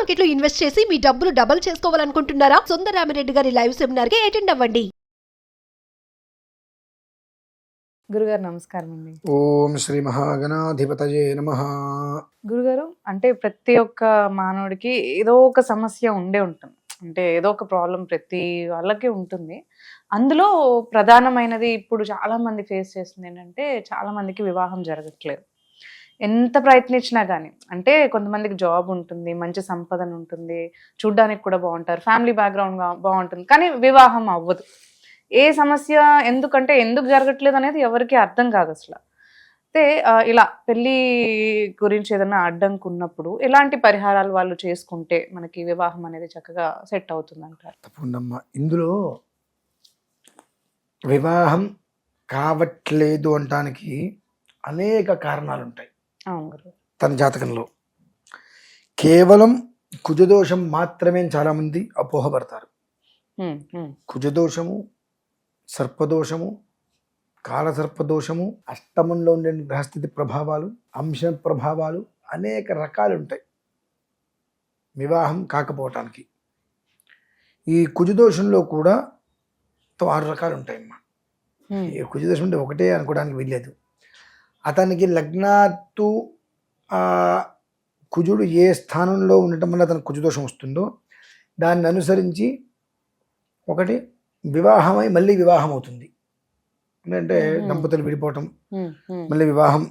Market లో invest చేసి మీ డబ్బులు డబుల్ చేసుకోవాలనుకుంటున్నారా? సుందరరామిరెడ్డి గారి లైవ్ సెమినార్ కి అటెండ్ అవ్వండి. గురుగారు నమస్కారం అండి. ఓం శ్రీ మహాగణాధిపతయే నమః. గురుగారు, అంటే ప్రతి ఒక్క మానవుడికి ఏదో ఒక సమస్య ఉండే ఉంటుంది. అంటే ఏదో ఒక ప్రాబ్లం ప్రతి వాళ్ళకి ఉంటుంది. అందులో ప్రధానమైనది ఇప్పుడు చాలా మంది ఫేస్ చేస్తుంది ఏంటంటే, చాలా మందికి వివాహం జరగట్లేదు. ఎంత ప్రయత్నించినా కానీ, అంటే కొంతమందికి జాబ్ ఉంటుంది, మంచి సంపదన ఉంటుంది, చూడ్డానికి కూడా బాగుంటారు, ఫ్యామిలీ బ్యాక్గ్రౌండ్ బాగుంటుంది, కానీ వివాహం అవ్వదు. ఏ సమస్య ఎందుకు జరగట్లేదు అనేది ఎవరికి అర్థం కాదు అసలు. అయితే ఇలా పెళ్ళి గురించి ఏదైనా అడ్డంకు ఉన్నప్పుడు ఎలాంటి పరిహారాలు వాళ్ళు చేసుకుంటే మనకి వివాహం అనేది చక్కగా సెట్ అవుతుంది అంటారు? తప్పకుండా ఇందులో వివాహం కావట్లేదు అనటానికి అనేక కారణాలు ఉంటాయి. అవును గురు. తన జాతకంలో కేవలం కుజదోషం మాత్రమే చాలామంది అపోహపడతారు. కుజదోషము, సర్పదోషము, కాలసర్పదోషము, అష్టమంలో ఉండే గ్రహస్థితి ప్రభావాలు, అంశ ప్రభావాలు అనేక రకాలు ఉంటాయి వివాహం కాకపోవటానికి. ఈ కుజదోషంలో కూడా 6 రకాలు ఉంటాయమ్మా. ఈ కుజదోషం అంటే ఒకటే అనుకోవడానికి వీల్లేదు. అతనికి లగ్నాత్తు కుజుడు ఏ స్థానంలో ఉండటం వల్ల అతనికి కుజదోషం వస్తుందో దాన్ని అనుసరించి ఒకటి వివాహమై మళ్ళీ వివాహం అవుతుంది. అంటే దంపతులు విడిపోవటం, మళ్ళీ వివాహం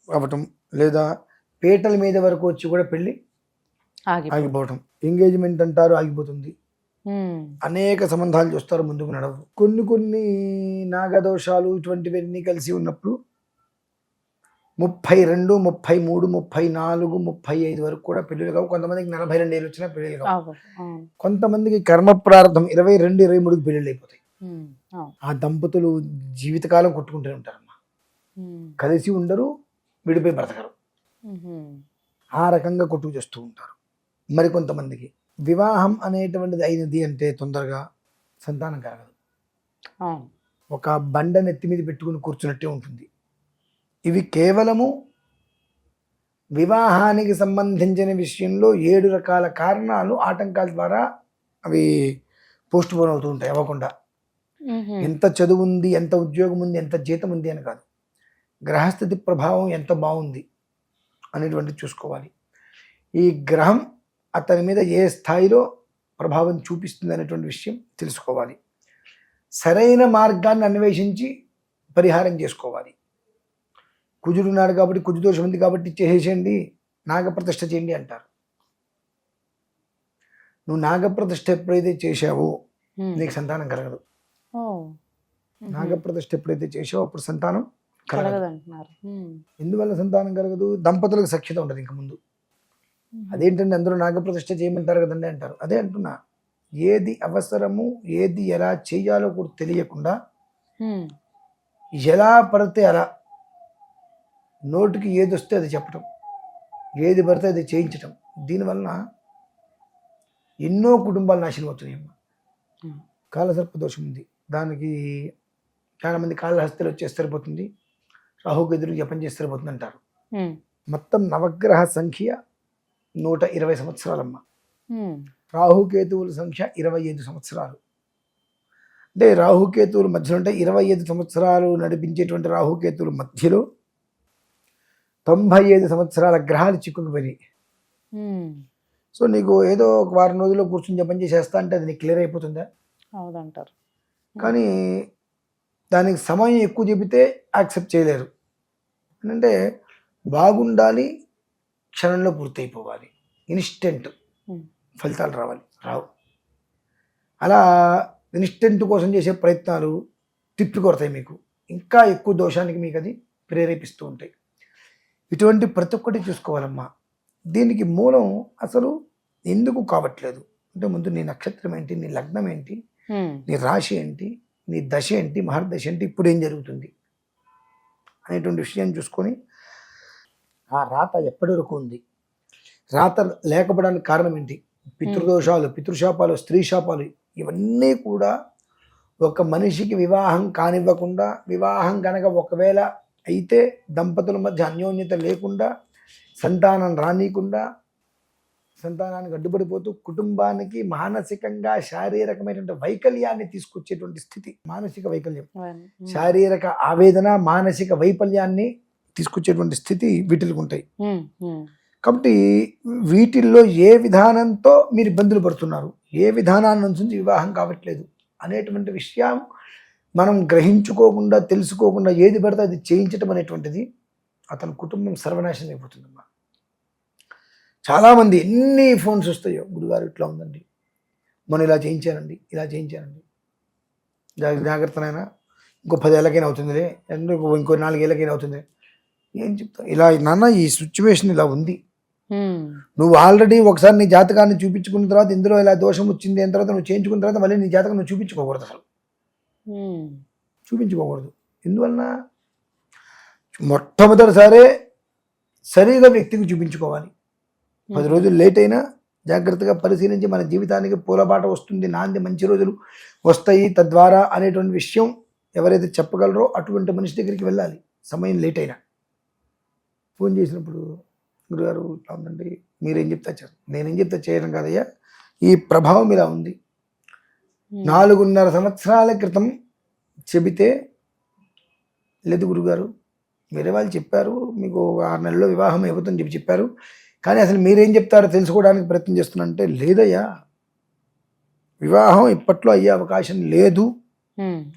అవ్వటం, లేదా పీటల మీద వరకు వచ్చి కూడా పెళ్ళి ఆగిపోవటం, ఎంగేజ్మెంట్ అంటారు ఆగిపోతుంది. అనేక సంబంధాలు చూస్తారు, ముందుకు నడవు. కొన్ని నాగదోషాలు ఇటువంటివన్నీ కలిసి ఉన్నప్పుడు 32, 33, 34, 35 వరకు కూడా పెళ్ళిళ్ళు కావు. కొంతమందికి 42 ఏళ్ళు వచ్చినా పెళ్ళిళ్ళు కావు. కొంతమందికి కర్మ ప్రారంభం 22, 23కి పెళ్ళిళ్ళు అయిపోతాయి. ఆ దంపతులు జీవితకాలం కొట్టుకుంటూనే ఉంటారమ్మా. కలిసి ఉండరు, విడిపోయి బ్రతకరు. ఆ రకంగా కొట్టుకు చేస్తూ ఉంటారు. మరి కొంతమందికి వివాహం అనేటువంటిది అయినది అంటే తొందరగా సంతానం కలగదు. ఒక బండ నెత్తి మీద పెట్టుకుని కూర్చున్నట్టే ఉంటుంది. ఇవి కేవలము వివాహానికి సంబంధించిన విషయంలో 7 రకాల కారణాలు, ఆటంకాల ద్వారా అవి పోస్ట్ పోన్ అవుతూ ఉంటాయి అవ్వకుండా. ఎంత చదువు ఉంది, ఎంత ఉద్యోగం ఉంది, ఎంత జీతం ఉంది అని కాదు, గ్రహస్థితి ప్రభావం ఎంత బాగుంది అనేటువంటిది చూసుకోవాలి. ఈ గ్రహం అతని మీద ఏ స్థాయిలో ప్రభావం చూపిస్తుంది అనేటువంటి విషయం తెలుసుకోవాలి. సరైన మార్గాన్ని అన్వేషించి పరిహారం చేసుకోవాలి. కుజుడు ఉన్నాడు కాబట్టి, కుజుదోషం ఉంది కాబట్టి చేసేయండి, నాగప్రతిష్ఠ చేయండి అంటారు. నువ్వు నాగప్రతిష్ఠ ఎప్పుడైతే చేశావో నీకు సంతానం కలగదు. నాగప్రతిష్ఠ ఎప్పుడైతే చేసావో అప్పుడు సంతానం కలగదు అంటున్నారు. ఎందువల్ల సంతానం కలగదు? దంపతులకు సఖ్యత ఉండదు ఇంక ముందు. అదేంటంటే అందరూ నాగప్రతిష్ఠ చేయమంటారు కదండి అంటారు. అదే అంటున్నా, ఏది అవసరము, ఏది ఎలా చేయాలో కూడా తెలియకుండా ఎలా పడితే అలా నోటికి ఏది వస్తే అది చెప్పటం, ఏది పడితే అది చేయించటం, దీనివల్ల ఎన్నో కుటుంబాలు నాశనం అవుతున్నాయమ్మా. కాలసర్పదోషం ఉంది, దానికి చాలామంది కాళహస్తిలో వచ్చేస్తే సరిపోతుంది, రాహుకేతులకు జపం చేస్తే సరిపోతుంది అంటారు. మొత్తం నవగ్రహ సంఖ్య 120 సంవత్సరాలమ్మ. రాహుకేతువుల సంఖ్య 25 సంవత్సరాలు. అంటే రాహుకేతువుల మధ్యలో అంటే 25 సంవత్సరాలు నడిపించేటువంటి రాహుకేతువుల మధ్యలో 95 సంవత్సరాల గ్రహాలు చిక్కుకుపోయినాయి. సో నీకు ఏదో ఒక వారం రోజుల్లో కూర్చొని జపం చేసేస్తా అంటే అది నీకు క్లియర్ అయిపోతుందా? అవునంటారు. కానీ దానికి సమయం ఎక్కువ చెబితే యాక్సెప్ట్ చేయలేరు. అంటే బాగుండాలి, క్షణంలో పూర్తయిపోవాలి, ఇన్స్టెంట్ ఫలితాలు రావు. అలా ఇన్స్టెంట్ కోసం చేసే ప్రయత్నాలు తిప్పి కొడతాయి, మీకు ఇంకా ఎక్కువ దోషానికి మీకు అది ప్రేరేపిస్తూ ఉంటాయి. ఇటువంటి ప్రతి ఒక్కటి చూసుకోవాలమ్మా. దీనికి మూలం అసలు ఎందుకు కావట్లేదు అంటే, ముందు నీ నక్షత్రం ఏంటి, నీ లగ్నం ఏంటి, నీ రాశి ఏంటి, నీ దశ ఏంటి, మహర్దశ ఏంటి, ఇప్పుడు ఏం జరుగుతుంది అనేటువంటి విషయాన్ని చూసుకొని ఆ రాత ఎప్పటి వరకు ఉంది, రాత లేకపోవడానికి కారణం ఏంటి, పితృదోషాలు, పితృశాపాలు, స్త్రీ శాపాలు, ఇవన్నీ కూడా ఒక మనిషికి వివాహం కానివ్వకుండా, వివాహం కనుక ఒకవేళ అయితే దంపతుల మధ్య అన్యోన్యత లేకుండా, సంతానం రానీయకుండా సంతానానికి అడ్డుపడిపోతూ కుటుంబానికి మానసికంగా శారీరకమైనటువంటి వైకల్యాన్ని తీసుకొచ్చేటువంటి స్థితి. మానసిక వైకల్యం, శారీరక ఆవేదన, మానసిక వైఫల్యాన్ని తీసుకొచ్చేటువంటి స్థితి వీటికి ఉంటాయి. కాబట్టి వీటిల్లో ఏ విధానంతో మీరు ఇబ్బందులు పడుతున్నారు, ఏ విధానాన్ని నుంచి వివాహం కావట్లేదు అనేటువంటి విషయం మనం గ్రహించుకోకుండా, తెలుసుకోకుండా ఏది పడితే అది చేయించటం అనేటువంటిది అతని కుటుంబం సర్వనాశనం అయిపోతుందమ్మా. చాలామంది ఎన్ని ఫోన్స్ వస్తాయో, గురుగారు ఇట్లా ఉందండి, మనం ఇలా చేయించానండి, ఇలా చేయించానండి, జాగ్రత్తనైనా ఇంకో 10 ఏళ్ళకైనా అవుతుందిలే, ఇంకో 4 ఏళ్ళకైనా అవుతుంది. ఏం చెప్తావు, ఇలా నాన్న ఈ సిచ్యువేషన్ ఇలా ఉంది, నువ్వు ఆల్రెడీ ఒకసారి నీ జాతకాన్ని చూపించుకున్న తర్వాత ఇందులో ఇలా దోషం వచ్చింది అయిన తర్వాత నువ్వు చేయించుకున్న తర్వాత మళ్ళీ నీ జాతకం నువ్వు చూపించుకోకూడదు, అసలు చూపించుకోకూడదు. ఎందువలన మొట్టమొదటిసారే సరిగా వ్యక్తికి చూపించుకోవాలి. 10 రోజులు లేట్ అయినా జాగ్రత్తగా పరిశీలించి మన జీవితానికి పూలబాట వస్తుంది, నాంది మంచి రోజులు వస్తాయి తద్వారా అనేటువంటి విషయం ఎవరైతే చెప్పగలరో అటువంటి మనిషి దగ్గరికి వెళ్ళాలి. సమయం లేట్ అయినా ఫోన్ చేసినప్పుడు, గురుగారు ఇట్లా ఉందండి, మీరేం చెప్తా చేయరు, నేనేం చెప్తా చేయడం కాదయ్యా, ఈ ప్రభావం ఇలా ఉంది, 4.5 సంవత్సరాల క్రితం చెబితే లేదు గురుగారు, వేరే వాళ్ళు చెప్పారు మీకు 6 నెలల్లో వివాహం అయిపోతుందని చెప్పారు, కానీ అసలు మీరేం చెప్తారో తెలుసుకోవడానికి ప్రయత్నం చేస్తున్నానంటే, లేదయ్యా వివాహం ఇప్పట్లో అయ్యే అవకాశం లేదు,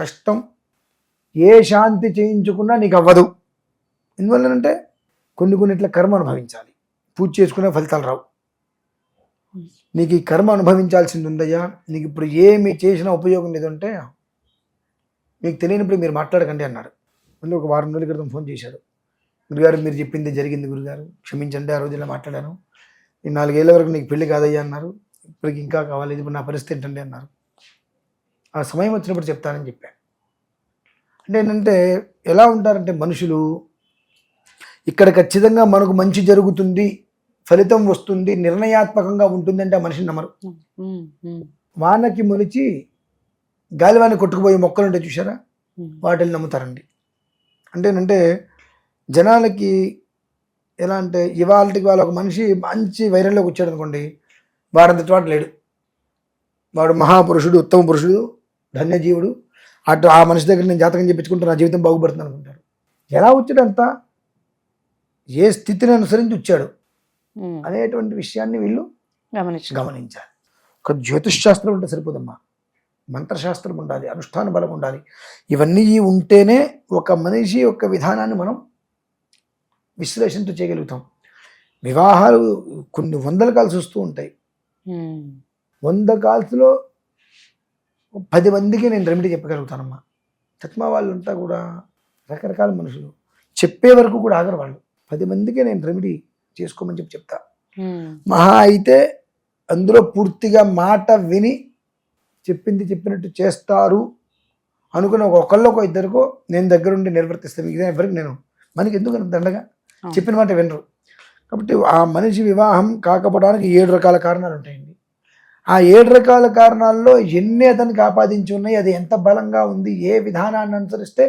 కష్టం, ఏ శాంతి చేయించుకున్నా నీకు అవ్వదు. ఎందువల్లనంటే కొన్ని ఇట్లా కర్మ అనుభవించాలి, పూజ చేసుకునే ఫలితాలు రావు. నీకు ఈ కర్మ అనుభవించాల్సింది ఉందయ్యా, నీకు ఇప్పుడు ఏమి చేసినా ఉపయోగం లేదంటే మీకు తెలియనప్పుడు మీరు మాట్లాడకండి అన్నాడు. మళ్ళీ ఒక 4 రోజుల క్రితం ఫోన్ చేశాడు, గురుగారు మీరు చెప్పింది జరిగింది గురుగారు, క్షమించండి, ఆ రోజు ఇలా మాట్లాడాను, ఈ 4 ఏళ్ళ వరకు నీకు పెళ్లి కాదయ్యా అన్నారు, ఇప్పటికి ఇంకా కావాలి, ఇప్పుడు నా పరిస్థితి ఏంటండి అన్నారు. ఆ సమయం వచ్చినప్పుడు చెప్తానని చెప్పాను. అంటే ఏంటంటే ఎలా ఉంటారంటే మనుషులు, ఇక్కడ ఖచ్చితంగా మనకు మంచి జరుగుతుంది, ఫలితం వస్తుంది, నిర్ణయాత్మకంగా ఉంటుందంటే ఆ మనిషిని నమ్మరు. వానకి మొలిచి గాలివాన్ని కొట్టుకుపోయే మొక్కలు ఉంటాయి చూసారా, వాటిని నమ్ముతారండి. అంటే జనాలకి ఎలా అంటే, ఇవాళకి వాళ్ళ ఒక మనిషి మంచి వైరల్లోకి వచ్చాడు అనుకోండి, వాడంతటి వాడు లేడు, వాడు మహాపురుషుడు, ఉత్తమ పురుషుడు, ధన్యజీవుడు, అటు ఆ మనిషి దగ్గర నేను జాతకం చెప్పించుకుంటూ నా జీవితం బాగుపడుతుంది అనుకుంటారు. ఎలా వచ్చాడు అంతా, ఏ స్థితిని అనుసరించి వచ్చాడు అనేటువంటి విషయాన్ని వీళ్ళు గమనించాలి. ఒక జ్యోతిష్ శాస్త్రం ఉంటే సరిపోదమ్మా, మంత్రశాస్త్రం ఉండాలి, అనుష్ఠాన బలం ఉండాలి. ఇవన్నీ ఉంటేనే ఒక మనిషి యొక్క విధానాన్ని మనం విశ్లేషణతో చేయగలుగుతాం. వివాహాలు కొన్ని 100 కాల్స్ వస్తూ ఉంటాయి, 100 కాల్స్లో 10 మందికి నేను రెమెడీ చెప్పగలుగుతానమ్మా. తత్మా వాళ్ళు అంతా కూడా రకరకాల మనుషులు, చెప్పే వరకు కూడా ఆగరు వాళ్ళు. 10 మందికి నేను రెమెడీ చేసుకోమని చెప్తా. మహా అయితే అందులో పూర్తిగా మాట విని చెప్పింది చెప్పినట్టు చేస్తారు అనుకున్న ఒకళ్ళకో ఇద్దరికో నేను దగ్గరుండి నిర్వర్తిస్తాను. మిగతా ఎవరికి నేను, మనకి ఎందుకు దండగా చెప్పిన మాట వినరు. కాబట్టి ఆ మనిషి వివాహం కాకపోవడానికి 7 రకాల కారణాలు ఉంటాయండి. ఆ 7 రకాల కారణాల్లో ఎన్ని అతనికి ఆపాదించి ఉన్నాయి, అది ఎంత బలంగా ఉంది, ఏ విధానాన్ని అనుసరిస్తే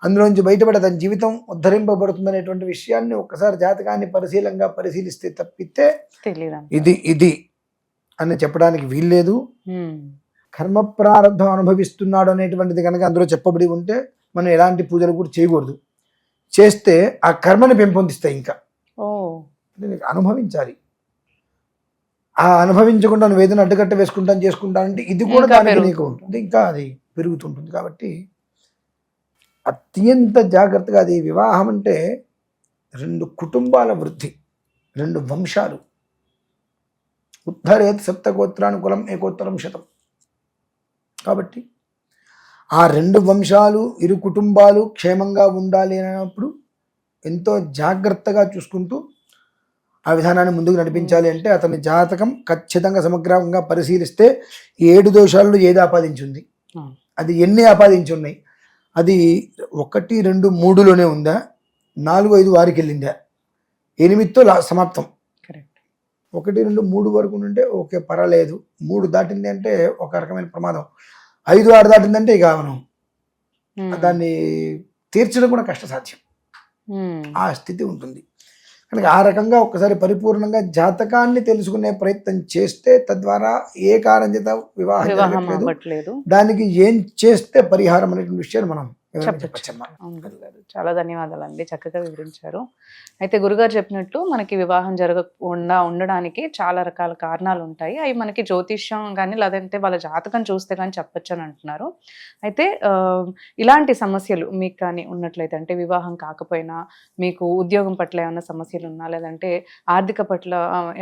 అందులోంచి బయటపడి అతని జీవితం ఉద్ధరింపబడుతుంది అనేటువంటి విషయాన్ని ఒక్కసారి జాతకాన్ని పరిశీలిస్తే తప్పితే ఇది అని చెప్పడానికి వీల్లేదు. కర్మ ప్రారంభం అనుభవిస్తున్నాడు అనేటువంటిది కనుక అందులో చెప్పబడి ఉంటే మనం ఎలాంటి పూజలు కూడా చేయకూడదు. చేస్తే ఆ కర్మని పెంపొందిస్తాయి. ఇంకా అనుభవించాలి. ఆ అనుభవించకుండా నువ్వు ఏదైనా అడ్డుకట్ట చేసుకుంటానంటే ఇది కూడా దానికి నీకు ఇంకా అది పెరుగుతుంటుంది. కాబట్టి అత్యంత జాగ్రత్తగా, అది వివాహం అంటే 2 కుటుంబాల వృద్ధి, 2 వంశాలు. ఉద్ధరేత్ 7 గోత్రానుకులం ఏకోత్తరం శతం. కాబట్టి ఆ 2 వంశాలు, 2 కుటుంబాలు క్షేమంగా ఉండాలి అన్నప్పుడు ఎంతో జాగ్రత్తగా చూసుకుంటూ ఆ విధానాన్ని ముందుకు నడిపించాలి. అంటే అతని జాతకం ఖచ్చితంగా సమగ్రంగా పరిశీలిస్తే 7 దోషాల్లో ఏది ఆపాదించింది, అది ఎన్ని ఆపాదించి ఉన్నాయి, అది 1, 2, 3లోనే ఉందా, 4, 5 వారికి వెళ్ళిందా, 8తో సమాప్తం. 1, 2, 3 వరకు ఉంటే ఓకే పర్వాలేదు, 3 దాటింది అంటే ఒక రకమైన ప్రమాదం, 5, 6 దాటిందంటే ఇక మనం దాన్ని తీర్చడం కూడా కష్టసాధ్యం. ఆ స్థితి ఉంటుంది. కనుక ఆ రకంగా ఒక్కసారి పరిపూర్ణంగా జాతకాన్ని తెలుసుకునే ప్రయత్నం చేస్తే తద్వారా ఏ కారణం చేత వివాహం వివాహం జరగట్లేదు, అవ్వట్లేదు. దానికి ఏం చేస్తే పరిహారం అనేటువంటి విషయాన్ని మనం వివరంగా చెప్పచ్చమ్మా. అవును గురుగారు, చాలా ధన్యవాదాలండి, చక్కగా వివరించారు. అయితే గురుగారు చెప్పినట్టు మనకి వివాహం జరగకుండా ఉండడానికి చాలా రకాల కారణాలు ఉంటాయి. అవి మనకి జ్యోతిష్యం కానీ లేదంటే వాళ్ళ జాతకం చూస్తే కానీ చెప్పొచ్చు అని అంటున్నారు. అయితే ఇలాంటి సమస్యలు మీకు కానీ ఉన్నట్లయితే, అంటే వివాహం కాకపోయినా మీకు ఉద్యోగం పట్ల ఏమైనా సమస్యలు ఉన్నా, లేదంటే ఆర్థిక పట్ల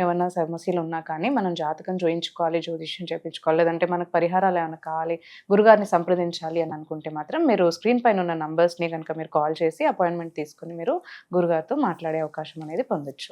ఏమైనా సమస్యలు ఉన్నా కానీ మనం జాతకం చూయించుకోవాలి, జ్యోతిష్యం చేయించుకోవాలి, లేదంటే మనకు పరిహారాలు ఏమైనా కావాలి, గురుగారిని సంప్రదించాలి అని అనుకుంటే మాత్రం మీరు స్క్రీన్ పైన ఉన్న నంబర్స్ని కనుక మీరు కాల్ చేసి అపాయింట్మెంట్ తీసుకుని మీరు గురుగారితో మాట్లాడే అవకాశం అనేది పొందొచ్చు.